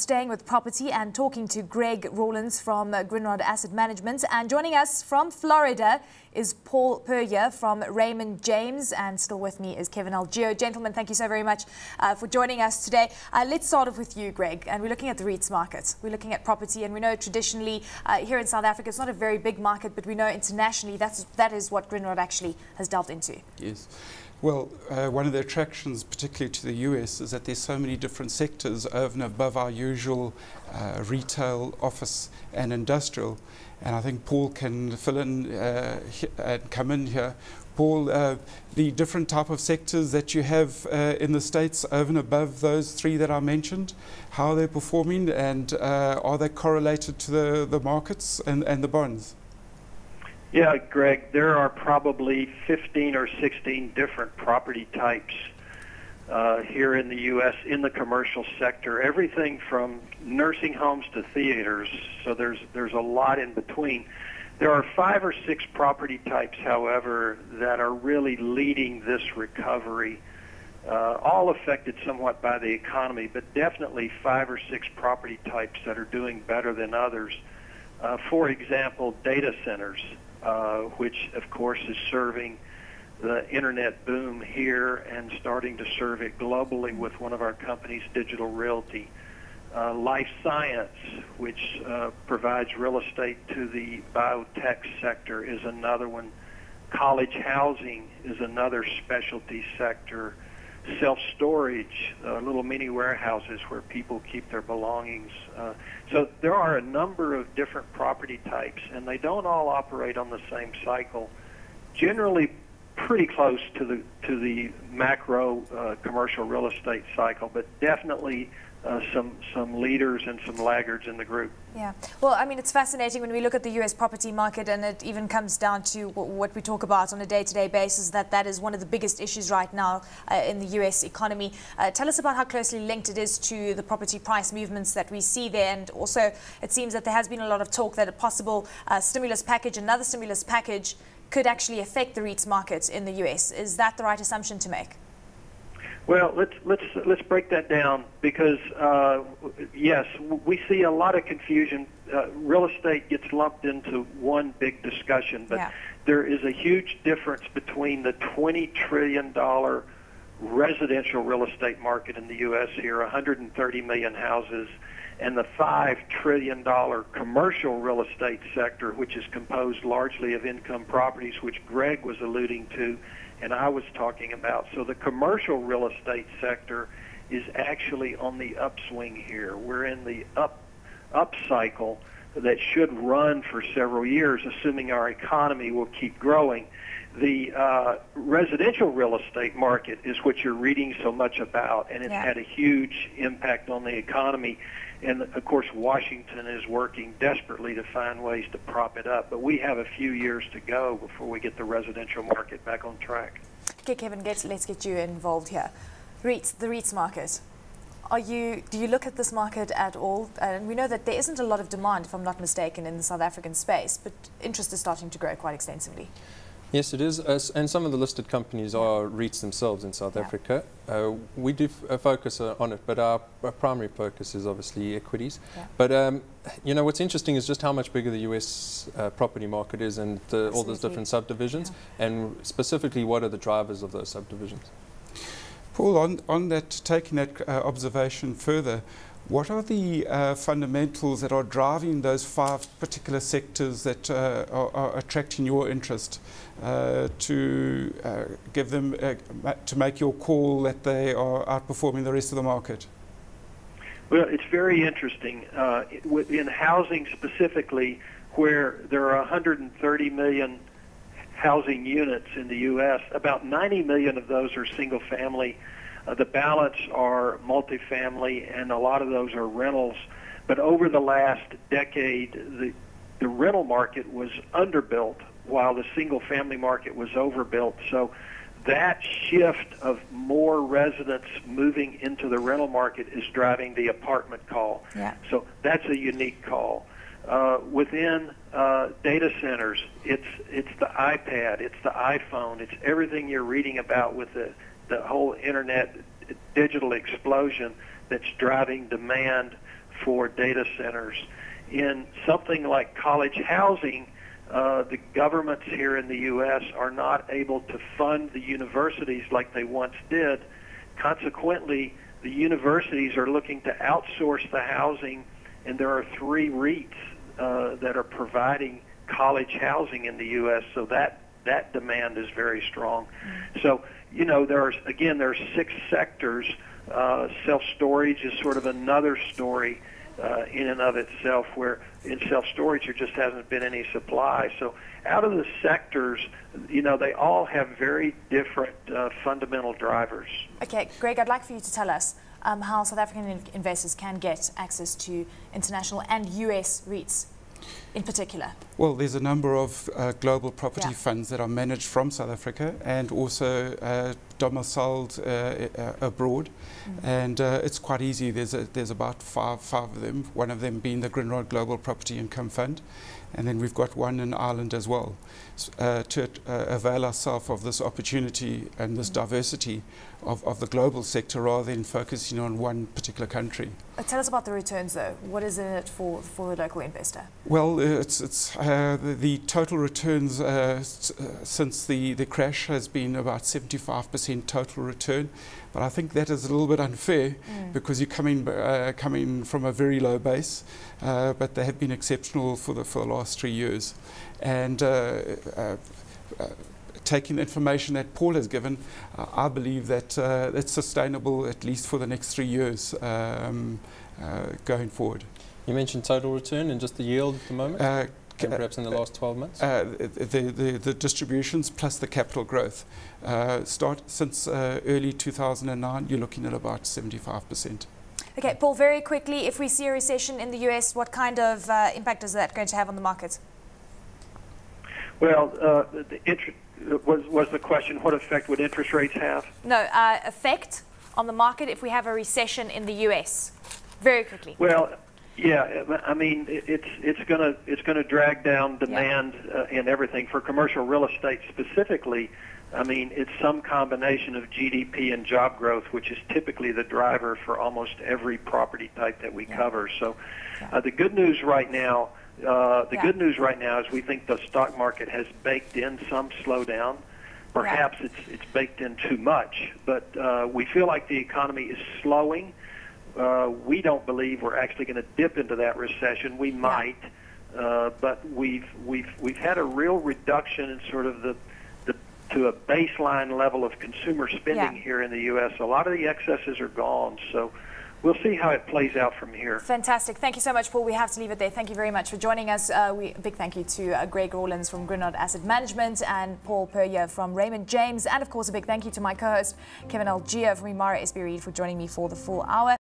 staying with property and talking to Greg Rawlins from Grindrod Asset Management. And joining us from Florida is Paul Puryear from Raymond James. And still with me is Kevin Algeo. Gentlemen, thank you so very much for joining us today. Let's start off with you, Greg. And we're looking at the REITs market. We're looking at property, and we know traditionally here in South Africa, it's not a very big market, but we know internationally that is what Grindrod actually has delved into. Yes. Well, one of the attractions, particularly to the US, is that there's so many different sectors over and above our usual retail, office and industrial. And I think Paul can fill in and come in here. Paul, the different type of sectors that you have in the States over and above those three that I mentioned, how are they performing, and are they correlated to the markets and the bonds? Yeah, Greg, there are probably 15 or 16 different property types here in the U.S. in the commercial sector, everything from nursing homes to theaters, so there's a lot in between. There are 5 or 6 property types, however, that are really leading this recovery, all affected somewhat by the economy, but definitely 5 or 6 property types that are doing better than others. For example, data centers. Which, of course, is serving the internet boom here and starting to serve it globally with one of our companies, Digital Realty. Life science, which provides real estate to the biotech sector, is another one. College housing is another specialty sector. Self-storage, little mini warehouses where people keep their belongings. So there are a number of different property types, and they don't all operate on the same cycle. Generally, pretty close to the macro commercial real estate cycle, but definitely some leaders and some laggards in the group. Yeah. Well, I mean, it's fascinating when we look at the U.S. property market, and it even comes down to what we talk about on a day-to-day basis, that is one of the biggest issues right now in the U.S. economy. Tell us about how closely linked it is to the property price movements that we see there. And also, it seems that there has been a lot of talk that a possible stimulus package, another stimulus package, could actually affect the REITs market in the U.S. Is that the right assumption to make? Well, let's break that down, because yes, we see a lot of confusion. Real estate gets lumped into one big discussion, but there is a huge difference between the $20 trillion residential real estate market in the U.S. here, 130 million houses, and the $5 trillion commercial real estate sector, which is composed largely of income properties, which Greg was alluding to and I was talking about. So the commercial real estate sector is actually on the upswing here. We're in the up cycle that should run for several years, assuming our economy will keep growing. The residential real estate market is what you're reading so much about, and it's had a huge impact on the economy. And, of course, Washington is working desperately to find ways to prop it up. But we have a few years to go before we get the residential market back on track. Okay, Kevin, let's get you involved here. REITs, the REITs market. Do you look at this market at all? And we know that there isn't a lot of demand, if I'm not mistaken, in the South African space, but interest is starting to grow quite extensively. Yes, it is, and some of the listed companies are REITs themselves in South Africa. We do focus on it, but our primary focus is obviously equities. But you know, what's interesting is just how much bigger the US property market is, and all those different subdivisions, and specifically what are the drivers of those subdivisions. Paul, on that, taking that observation further, what are the fundamentals that are driving those 5 particular sectors that are attracting your interest to give them to make your call that they are outperforming the rest of the market? Well, it's very interesting. In housing specifically, where there are 130 million housing units in the U.S., about 90 million of those are single family. The balance are multifamily, and a lot of those are rentals. But over the last decade, the rental market was underbuilt while the single-family market was overbuilt. So that shift of more residents moving into the rental market is driving the apartment call. So that's a unique call. Within data centers, it's the iPad, it's the iPhone, it's everything you're reading about with the whole internet digital explosion that's driving demand for data centers. In something like college housing, the governments here in the U.S. are not able to fund the universities like they once did. Consequently, the universities are looking to outsource the housing, and there are 3 REITs that are providing college housing in the U.S., so that demand is very strong. So, you know, there are 6 sectors. Self-storage is sort of another story in and of itself, where in self-storage there just hasn't been any supply. So out of the sectors, you know, they all have very different fundamental drivers. Okay, Greg, I'd like for you to tell us how South African investors can get access to international and US REITs in particular. Well, there's a number of global property funds that are managed from South Africa and also domiciled abroad, and it's quite easy. There's about five of them, one of them being the Grindrod Global Property Income Fund, and then we've got one in Ireland as well, to avail ourselves of this opportunity and this diversity of the global sector rather than focusing on one particular country. Tell us about the returns though. What is in it for the local investor? Well, it's the total returns since the crash has been about 75% total return, but I think that is a little bit unfair because you're coming from a very low base, but they have been exceptional for the last 3 years, and taking the information that Paul has given, I believe that it's sustainable at least for the next 3 years going forward. You mentioned total return and just the yield at the moment, and perhaps in the last 12 months? The distributions plus the capital growth. Since early 2009, you're looking at about 75%. Okay, Paul, very quickly, if we see a recession in the US, what kind of impact is that going to have on the market? Well, was the question, what effect would interest rates have? No, effect on the market if we have a recession in the US. Very quickly. Well, yeah, I mean, it's gonna drag down demand in everything. For commercial real estate specifically, I mean, it's some combination of GDP and job growth, which is typically the driver for almost every property type that we cover. So the good news right now, good news right now is we think the stock market has baked in some slowdown. Perhaps it's baked in too much, but we feel like the economy is slowing. We don't believe we're actually going to dip into that recession. We might, but we've had a real reduction in sort of to a baseline level of consumer spending here in the U.S. A lot of the excesses are gone, so we'll see how it plays out from here. Fantastic. Thank you so much, Paul. We have to leave it there. Thank you very much for joining us. A big thank you to Greg Rawlins from Grindrod Asset Management and Paul Puryear from Raymond James. And, of course, a big thank you to my co-host, Kevin Algier from Imara SB Reid, for joining me for the full hour.